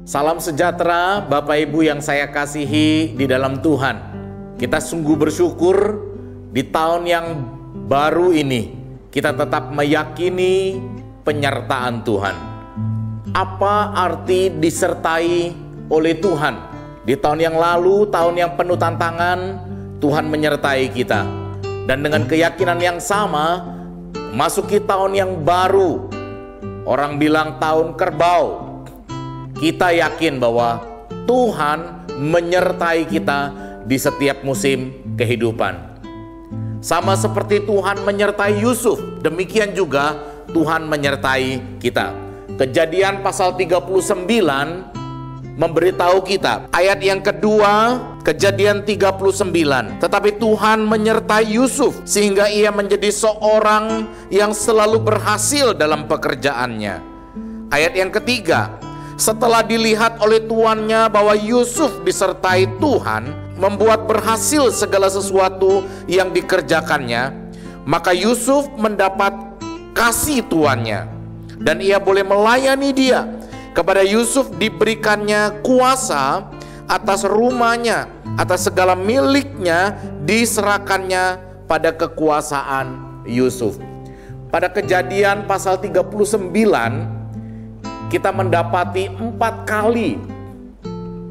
Salam sejahtera Bapak Ibu yang saya kasihi di dalam Tuhan. Kita sungguh bersyukur di tahun yang baru ini kita tetap meyakini penyertaan Tuhan. Apa arti disertai oleh Tuhan? Di tahun yang lalu, tahun yang penuh tantangan, Tuhan menyertai kita. Dan dengan keyakinan yang sama, masuki tahun yang baru. Orang bilang tahun kerbau. Kita yakin bahwa Tuhan menyertai kita di setiap musim kehidupan. Sama seperti Tuhan menyertai Yusuf, demikian juga Tuhan menyertai kita. Kejadian pasal 39 memberitahu kita, ayat yang kedua, Kejadian 39. Tetapi Tuhan menyertai Yusuf sehingga ia menjadi seorang yang selalu berhasil dalam pekerjaannya. Ayat yang ketiga, setelah dilihat oleh tuannya bahwa Yusuf disertai Tuhan, membuat berhasil segala sesuatu yang dikerjakannya, maka Yusuf mendapat kasih tuannya dan ia boleh melayani dia. Kepada Yusuf diberikannya kuasa atas rumahnya, atas segala miliknya diserahkannya pada kekuasaan Yusuf. Pada Kejadian pasal 39 kita mendapati 4 kali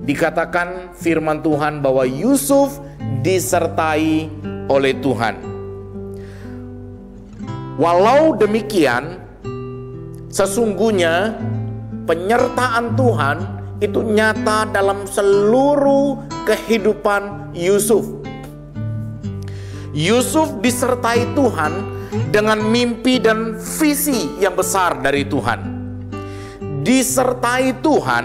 dikatakan firman Tuhan bahwa Yusuf disertai oleh Tuhan. Walau demikian, sesungguhnya penyertaan Tuhan itu nyata dalam seluruh kehidupan Yusuf. Yusuf disertai Tuhan dengan mimpi dan visi yang besar dari Tuhan. Disertai Tuhan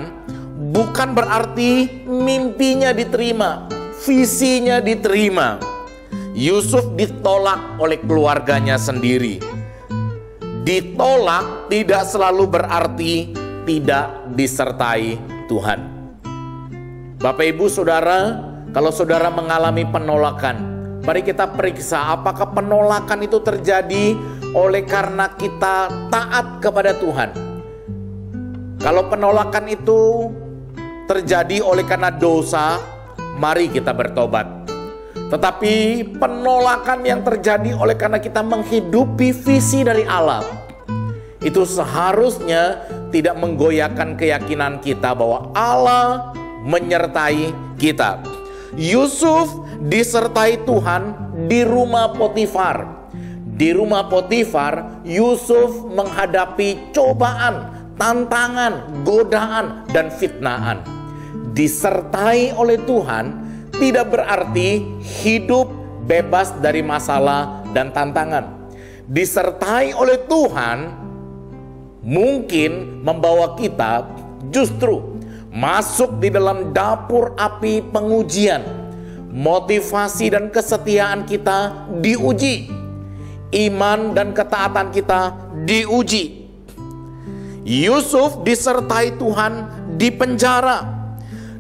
bukan berarti mimpinya diterima, visinya diterima. Yusuf ditolak oleh keluarganya sendiri. Ditolak tidak selalu berarti tidak disertai Tuhan. Bapak Ibu Saudara, kalau saudara mengalami penolakan, mari kita periksa apakah penolakan itu terjadi oleh karena kita taat kepada Tuhan. Kalau penolakan itu terjadi oleh karena dosa, mari kita bertobat. Tetapi penolakan yang terjadi oleh karena kita menghidupi visi dari Allah, itu seharusnya tidak menggoyahkan keyakinan kita bahwa Allah menyertai kita. Yusuf disertai Tuhan di rumah Potifar. Di rumah Potifar, Yusuf menghadapi cobaan, tantangan, godaan, dan fitnahan. Disertai oleh Tuhan tidak berarti hidup bebas dari masalah dan tantangan. Disertai oleh Tuhan mungkin membawa kita justru masuk di dalam dapur api pengujian. Motivasi dan kesetiaan kita diuji. Iman dan ketaatan kita diuji. Yusuf disertai Tuhan di penjara.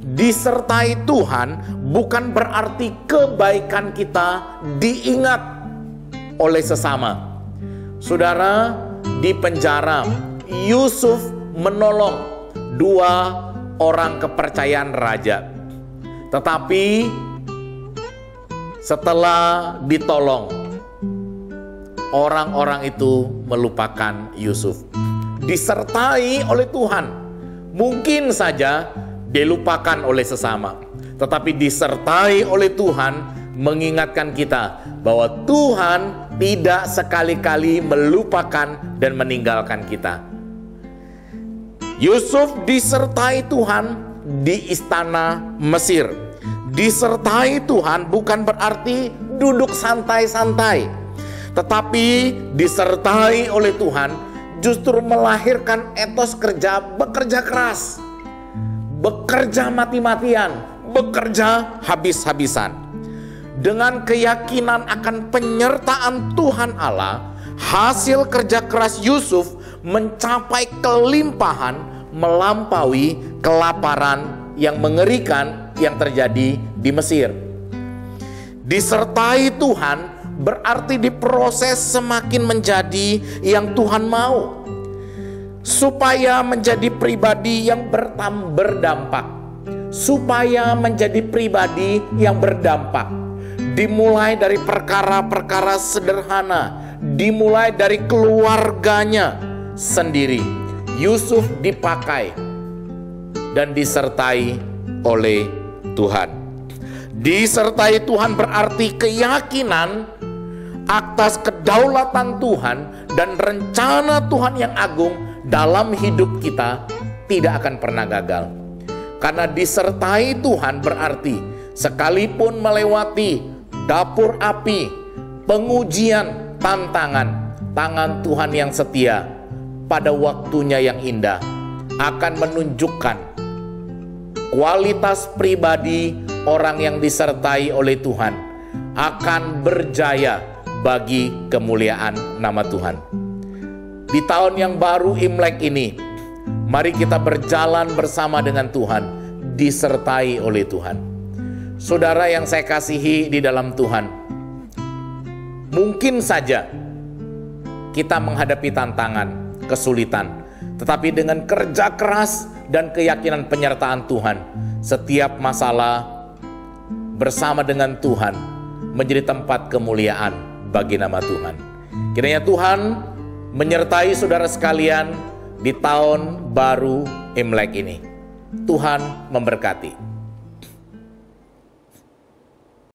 Disertai Tuhan bukan berarti kebaikan kita diingat oleh sesama. Saudara, di penjara Yusuf menolong 2 orang kepercayaan raja. Tetapi setelah ditolong, orang-orang itu melupakan Yusuf. Disertai oleh Tuhan, mungkin saja dilupakan oleh sesama, tetapi disertai oleh Tuhan mengingatkan kita bahwa Tuhan tidak sekali-kali melupakan dan meninggalkan kita. Yusuf disertai Tuhan di istana Mesir. Disertai Tuhan bukan berarti duduk santai-santai, tetapi disertai oleh Tuhan justru melahirkan etos bekerja keras, bekerja mati-matian, bekerja habis-habisan. Dengan keyakinan akan penyertaan Tuhan Allah, hasil kerja keras Yusuf mencapai kelimpahan melampaui kelaparan yang mengerikan yang terjadi di Mesir. Disertai Tuhan berarti diproses semakin menjadi yang Tuhan mau. supaya menjadi pribadi yang berdampak. Supaya menjadi pribadi yang berdampak. Dimulai dari perkara-perkara sederhana, dimulai dari keluarganya sendiri. Yusuf dipakai dan disertai oleh Tuhan. Disertai Tuhan berarti keyakinan atas kedaulatan Tuhan dan rencana Tuhan yang agung dalam hidup kita tidak akan pernah gagal. Karena disertai Tuhan berarti sekalipun melewati dapur api, pengujian, tantangan, tangan Tuhan yang setia pada waktunya yang indah akan menunjukkan kualitas pribadi orang yang disertai oleh Tuhan akan berjaya bagi kemuliaan nama Tuhan. Di tahun yang baru Imlek ini, mari kita berjalan bersama dengan Tuhan, disertai oleh Tuhan. Saudara yang saya kasihi di dalam Tuhan, mungkin saja kita menghadapi tantangan, kesulitan, tetapi dengan kerja keras dan keyakinan penyertaan Tuhan, setiap masalah bersama dengan Tuhan menjadi tempat kemuliaan bagi nama Tuhan. Kiranya Tuhan menyertai saudara sekalian di tahun baru Imlek ini. Tuhan memberkati.